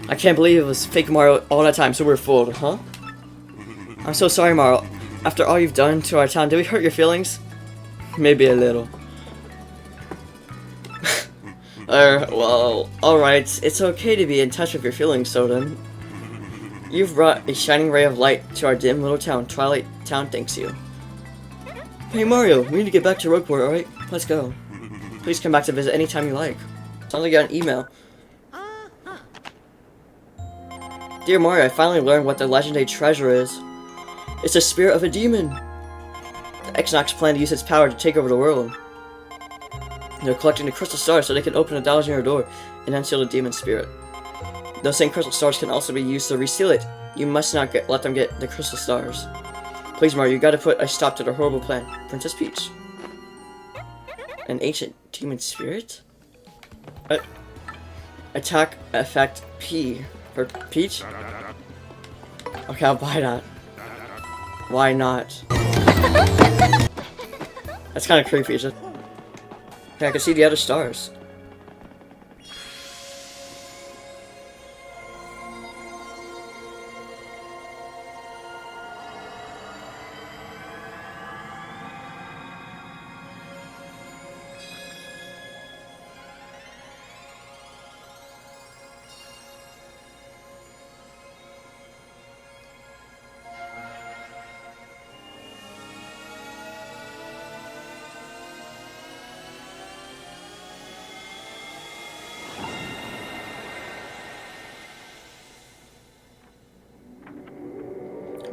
I can't believe it was fake Mario all that time, so we're fooled, huh? I'm so sorry, Mario. After all you've done to our town, did we hurt your feelings? Maybe a little. Well, alright. It's okay to be in touch with your feelings, Soden. You've brought a shining ray of light to our dim little town. Twilight Town thanks you. Hey Mario, we need to get back to Rogueport, alright? Let's go. Please come back to visit anytime you like. Sounds like you got an email. Dear Mario, I finally learned what the legendary treasure is. It's the spirit of a demon. The Exnox plan to use its power to take over the world. They're collecting the crystal stars so they can open the 1,000-year door and unseal the demon spirit. Those same crystal stars can also be used to reseal it. You must not let them get the crystal stars. Please, Mario, you gotta put a stop to their horrible plan. Princess Peach. An ancient demon spirit? Attack effect P. For Peach? Okay, I'll buy that. Why not? That's kind of creepy. Just... Okay, I can see the other stars.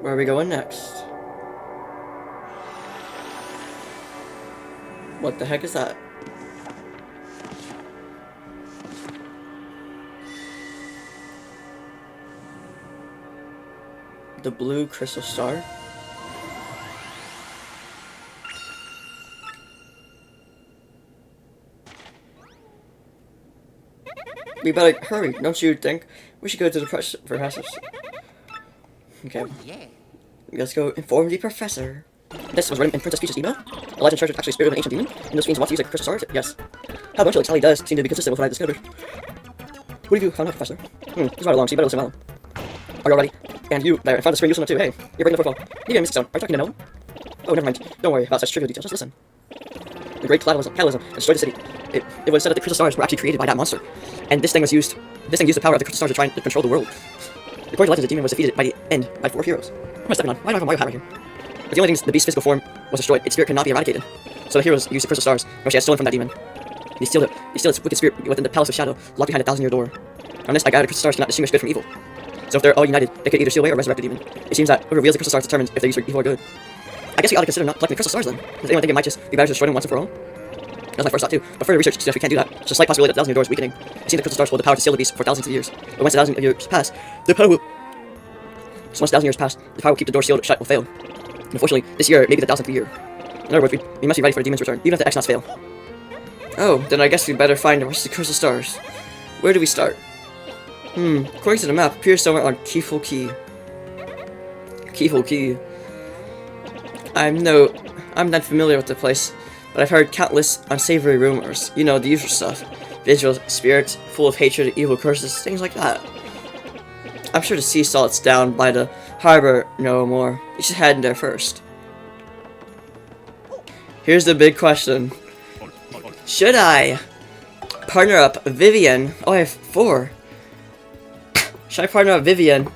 Where are we going next? What the heck is that? The blue crystal star? We better hurry, don't you think? We should go to the professor. Okay. Oh, yeah. Let's go inform the professor. This was written in Princess Peach's email. A legend treasure is actually a spirit of an ancient demon, and this means wants to use a crystal stars. Yes. How much like Sally does seem to be consistent with what I discovered. What do you do? Found out, Professor. He's right along, so you better listen well. Are you all ready? And you, there, in front of the screen, you listen too. Hey, you're breaking the fourth wall. You get a music zone. Are you talking to no one? Oh, never mind. Don't worry about such trivial details. Just listen. The great catalysm destroyed the city. It was said that the crystal stars were actually created by that monster, and this thing used the power of the crystal stars to try and control the world. According to legends, the demon was defeated by the end by 4 heroes. What am I stepping on? Why do I have a Mario hat right here? But the only thing is the beast's physical form was destroyed. Its spirit could not be eradicated. So the heroes used the crystal stars, which they had stolen from that demon. They steal its wicked spirit within the Palace of Shadow, locked behind a 1,000-year door. On this, I guided the crystal stars cannot distinguish good from evil. So if they're all united, they could either steal away or resurrect the demon. It seems that whoever wields the crystal stars determines if they're used for evil or good. I guess we ought to consider not collecting crystal stars then. Does anyone think it might just be better to destroy them once and for all? That's my first thought too, but further research suggests we can't do that. There's a slight possibility that the 1,000-year door is weakening. It seems the crystal stars hold the power to seal the beast for thousands of years. But once the 1,000 years pass, the power will... So once 1,000 years pass, the power will keep the door sealed shut will fail. Unfortunately, this year may be the 1,000th year. In other words, we must be ready for the demon's return, even if the X-Knots fail. Oh, then I guess we'd better find the rest of the crystal stars. Where do we start? According to the map, it appears somewhere on Keyful Key. Keyful Key. I'm not familiar with the place, but I've heard countless unsavory rumors. You know, the usual stuff. Visual spirits, full of hatred, evil curses, things like that. I'm sure the sea salt's down by the harbor no more. You should head in there first. Here's the big question. Should I partner up Vivian? Oh, I have 4. Should I partner up Vivian,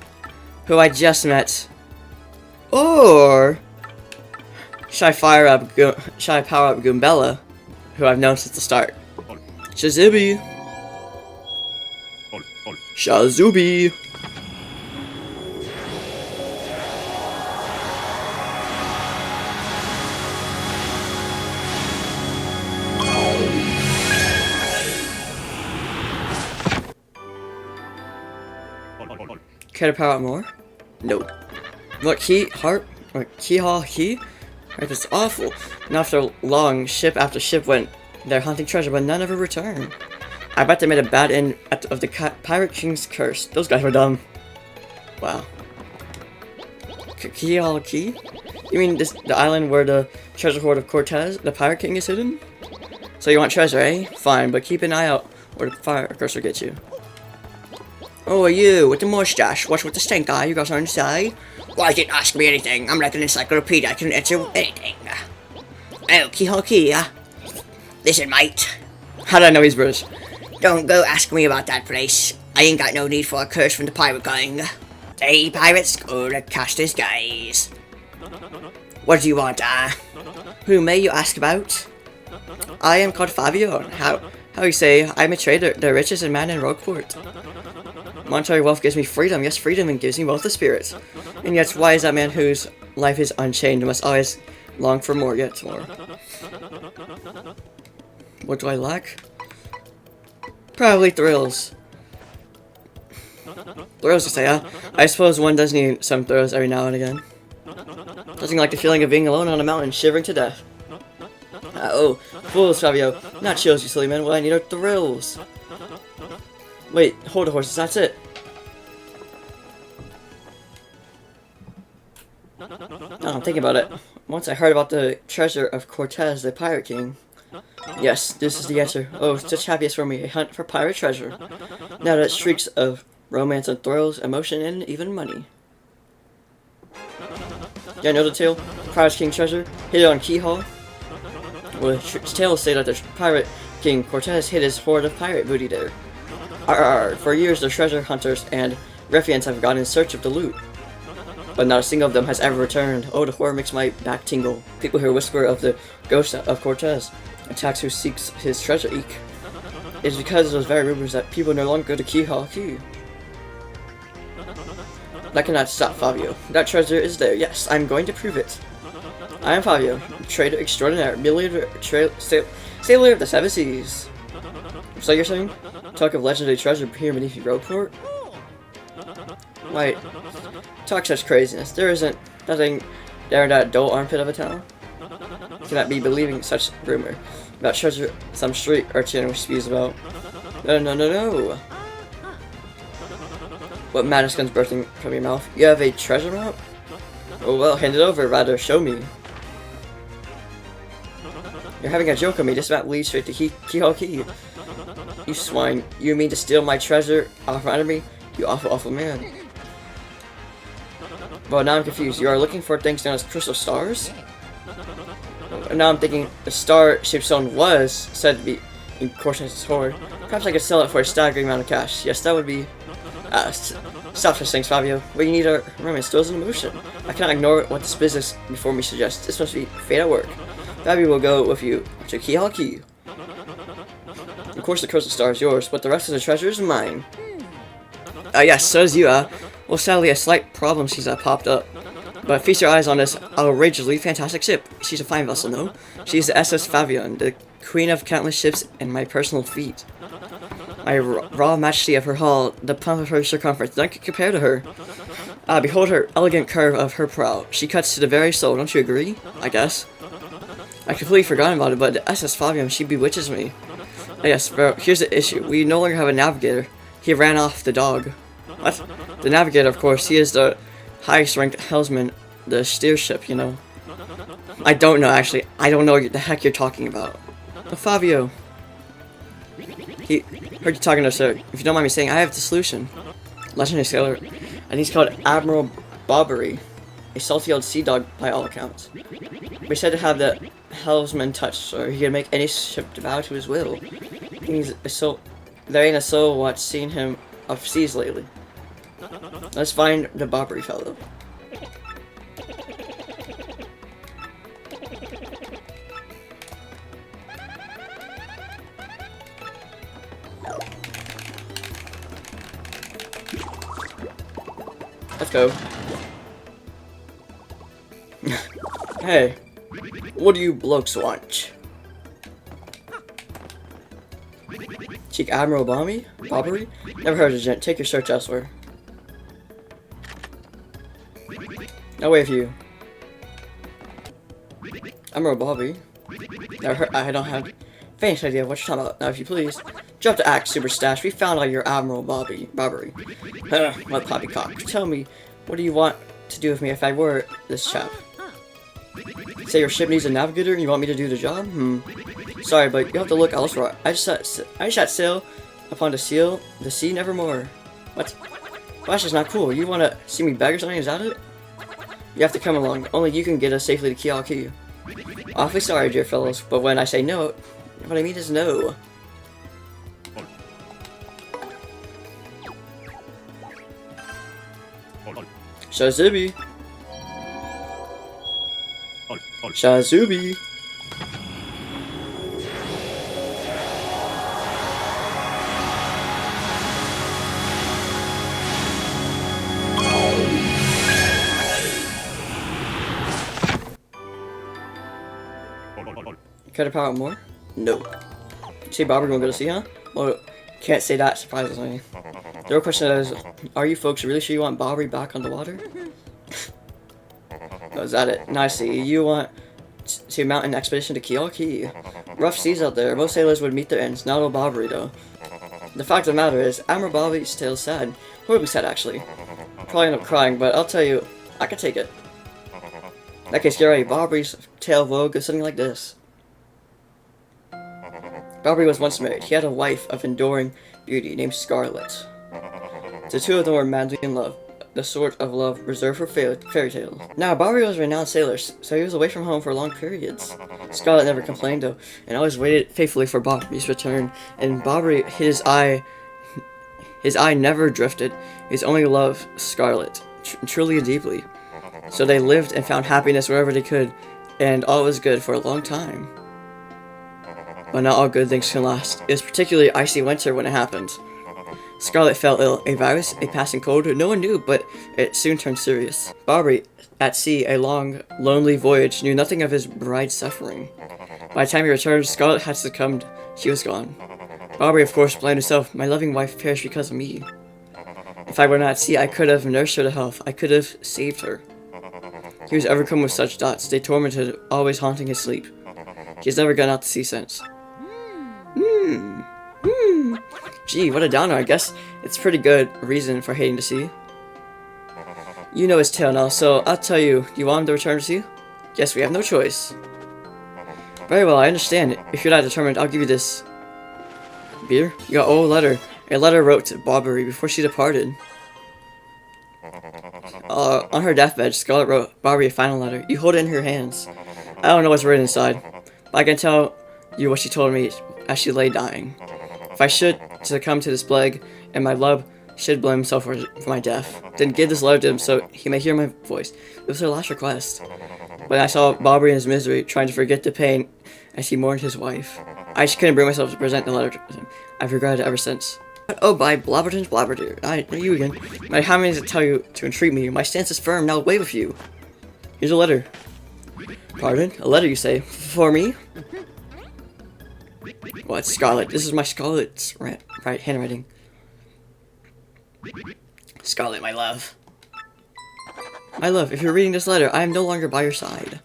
who I just met? Or should I power up Goombella, who I've known since the start? Shazubi. Shazubi. Care to power up more? No. Look, Key-haw. Right, it's awful. And after long, ship after ship went there hunting treasure, but none ever returned. I bet they made a bad end of the Pirate King's curse. Those guys were dumb. Wow. Key-haw? You mean the island where the treasure hoard of Cortez, the Pirate King, is hidden? So you want treasure, eh? Fine, but keep an eye out where the fire cursor gets you. Oh, you with the mustache. What's with the stink eye? You got something to say? Why didn't ask me anything? I'm like an encyclopedia. I can answer anything. Okie dokie. Listen, mate. How did I know he's British? Don't go ask me about that place. I ain't got no need for a curse from the pirate gang. They pirates go to cast his guys. What do you want, Who may you ask about? I am called Fabio. How you say? I'm a trader, the richest man in Rogueport. Monetary wealth gives me freedom. Yes, freedom, and gives me both the spirits. And yet, why is that man whose life is unchained must always long for more, yet more? What do I lack? Probably thrills. Thrills, you say, I suppose one does need some thrills every now and again. Nothing like the feeling of being alone on a mountain, shivering to death. Oh, fools, Fabio. Not chills, you silly man. What I need are thrills. Wait, hold the horses, that's it. Now I'm thinking about it. Once I heard about the treasure of Cortez, the pirate king. Yes, this is the answer. Oh, such happiness for me, a hunt for pirate treasure. Now that streaks of romance and thrills, emotion, and even money. Yeah, know the tale? Pirate King treasure, hid on Key Hall. Well, tales say that the pirate king Cortez hid his hoard of pirate booty there. For years, the treasure hunters and ruffians have gone in search of the loot, but not a single of them has ever returned. Oh, the horror makes my back tingle. People hear whisper of the ghost of Cortez, attacks who seeks his treasure. Eek. It's because of those very rumors that people no longer go to Key Hall Key. That cannot stop Fabio. That treasure is there. Yes, I'm going to prove it. I am Fabio, trader extraordinaire, millionaire, sailor of the seven seas. So you're saying? Talk of legendary treasure here beneath your Rogueport? Wait. Talk such craziness. There isn't nothing there in that dull armpit of a town. You cannot be believing such rumor about treasure some street urchin which spews about. No. What madness comes bursting from your mouth? You have a treasure map? Oh well, hand it over, rather show me. You're having a joke on me, this map leads straight to Key. You swine, you mean to steal my treasure off under me? You awful man. Well, now I'm confused. You are looking for things known as crystal stars? And now I'm thinking the star-shaped stone was said to be in Cortez's hoard. Perhaps I could sell it for a staggering amount of cash. Yes, that would be... stop such things, Fabio. What you need are remember, still in motion. I cannot ignore what this business before me suggests. This must be fate at work. Fabio will go with you to Key. Of course the crystal star is yours, but the rest of the treasure is mine. Yes, so is you, Well, sadly, a slight problem she's popped up. But feast your eyes on this outrageously fantastic ship. She's a fine vessel, no? She's the SS Fabian, the queen of countless ships and my personal feat. My raw majesty of her hull, the pump of her circumference, none can compare to her. Behold her elegant curve of her prow. She cuts to the very soul, don't you agree? I guess. I completely forgot about it, but the SS Fabian, she bewitches me. Yes, bro, here's the issue. We no longer have a navigator. He ran off the dog. What? The navigator, of course, he is the highest ranked helmsman, the steer ship, you know. I don't know, actually. I don't know what the heck you're talking about. Fabio. He heard you talking to us, sir. If you don't mind me saying, I have the solution. Legendary sailor. And he's called Admiral Bobbery. A salty old sea dog by all accounts. We said to have the helmsman touched, or he can make any ship to bow to his will. He's a soul. There ain't a soul what's seen him off seas lately. Let's find the Bobbery fellow. Let's go. Hey, what do you blokes want? Cheek Admiral Bobbery? Never heard of a gent. Take your search elsewhere. No way for you. Admiral Bobby. Never heard. I don't have faintest idea of what you're talking about. Now, if you please, drop the axe, Super Stash. We found out your Admiral Bobbery. What poppycock? Tell me, what do you want to do with me if I were this chap? Say your ship needs a navigator and you want me to do the job? Sorry, but you have to look elsewhere. I just set sail upon the sea nevermore. What? Well, that's just not cool. You wanna see me beg or something? Is that it? You have to come along. Only you can get us safely to ttyd. Awfully sorry, dear fellows, but when I say no, what I mean is no. Shazubi. Shazubi. Care to power out more? No. See, Bobber won't go to sea, huh? Well, can't say that surprisingly. The real question is, are you folks really sure you want Bobbery back on the water? Oh, is that it? Now I see. You want to mount an expedition to ttyd. Rough seas out there. Most sailors would meet their ends. Not old Bobbery, though. The fact of the matter is, Admiral Bobby's tale is sad. Horribly sad, actually. Probably end up crying, but I'll tell you, I can take it. In that case, get ready. Bobbery's tale of woe goes something like this. Bobbery was once married. He had a wife of enduring beauty named Scarlet. The two of them were madly in love, the sort of love reserved for fairy tales. Now, Bobbery was a renowned sailor, so he was away from home for long periods. Scarlet never complained, though, and always waited faithfully for Bobbery's return, and Bobbery, his eye never drifted. His only loved Scarlet, truly and deeply. So they lived and found happiness wherever they could, and all was good for a long time. But not all good things can last. It was particularly icy winter when it happened. Scarlet fell ill. A virus, a passing cold, no one knew, but it soon turned serious. Bobbery, at sea, a long, lonely voyage, knew nothing of his bride's suffering. By the time he returned, Scarlet had succumbed. She was gone. Bobbery, of course, blamed himself. My loving wife perished because of me. If I were not at sea, I could have nursed her to health. I could have saved her. He was overcome with such thoughts. They tormented, always haunting his sleep. He has never gone out to sea since. Gee, what a downer. I guess it's pretty good reason for hating to sea. You know his tale now, so I'll tell you. You want him to return to sea? Yes, we have no choice. Very well, I understand. If you're not determined, I'll give you this. Beer? You got a letter. A letter wrote to Bobbery before she departed. On her deathbed, Scarlet wrote Bobbery a final letter. You hold it in her hands. I don't know what's written inside, but I can tell you what she told me as she lay dying. If I should succumb to this plague, and my love should blame himself for my death, then give this letter to him so he may hear my voice. It was her last request. When I saw Bobbery in his misery, trying to forget the pain as he mourned his wife, I just couldn't bring myself to present the letter to him. I've regretted it ever since. Oh, by Blabberton's Blabberdeer. I know you again. My how to tell you to entreat me. My stance is firm, now away with you. Here's a letter. Pardon? A letter, you say? For me? What, Scarlet? This is my Scarlet's right handwriting. Scarlet, my love. My love, if you're reading this letter, I am no longer by your side.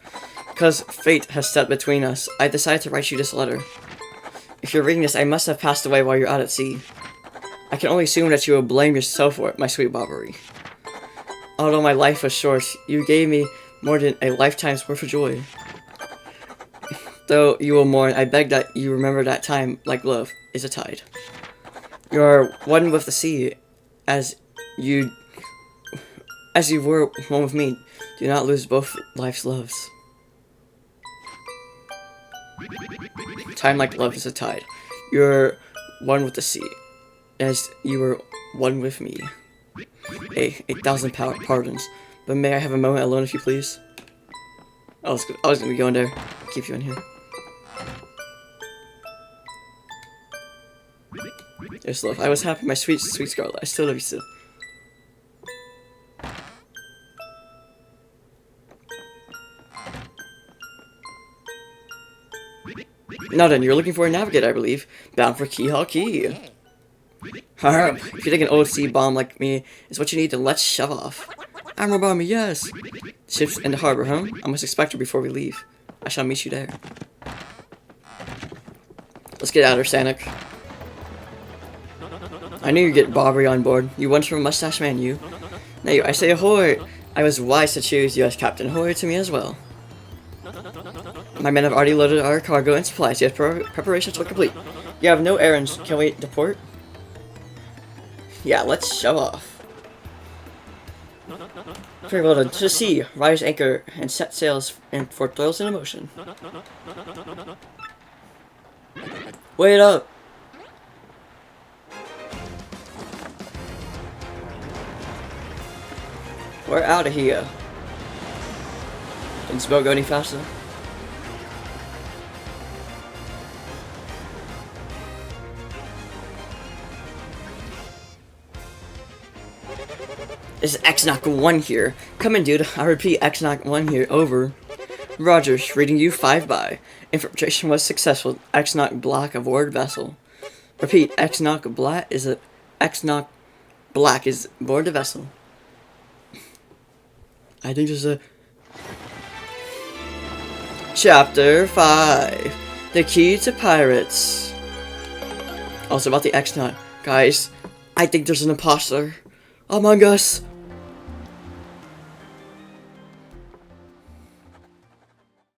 Because fate has stepped between us, I decided to write you this letter. If you're reading this, I must have passed away while you're out at sea. I can only assume that you will blame yourself for it, my sweet Bobbery. Although my life was short, you gave me more than a lifetime's worth of joy. Though you will mourn, I beg that you remember that time, like love, is a tide. You are one with the sea, as you were one with me. Do not lose both life's loves. Time like love is a tide. You're one with the sea, as you were one with me. 1,000 pardons, but may I have a moment alone if you please? I was gonna be going there. Keep you in here. Yes, love. I was happy, my sweet, sweet Scarlet. I still love you still. Now then, you're looking for a navigator, I believe. Bound for ttyd. Harp! If you think an old sea bomb like me is what you need, then let's shove off. Admiral Bomber, yes! Ship's in the harbor, huh? I must expect her before we leave. I shall meet you there. Let's get out of here, Sanic. I knew you'd get Bobbery on board. You once were a mustache man, you. Now I say ahoy! I was wise to choose you as captain. Ahoy to me as well. My men have already loaded our cargo and supplies. Yes, preparations are complete. You have no errands. Can we deport? Yeah, let's show off. Very well done. To the sea, rise anchor and set sails and for thrills and emotion. Wait up! We're out of here. Can this boat go any faster? This is X-Knock 1 here. Come in, dude. I repeat, X-Knock 1 here. Over. Rogers, reading you 5 by. Infiltration was successful. X-Knock Black aboard vessel. Repeat, X-Knock Black is a... X-Knock Black is aboard the vessel. I think there's a... Chapter 5. The Key to Pirates. Also about the X-Knock. Guys, I think there's an imposter among us.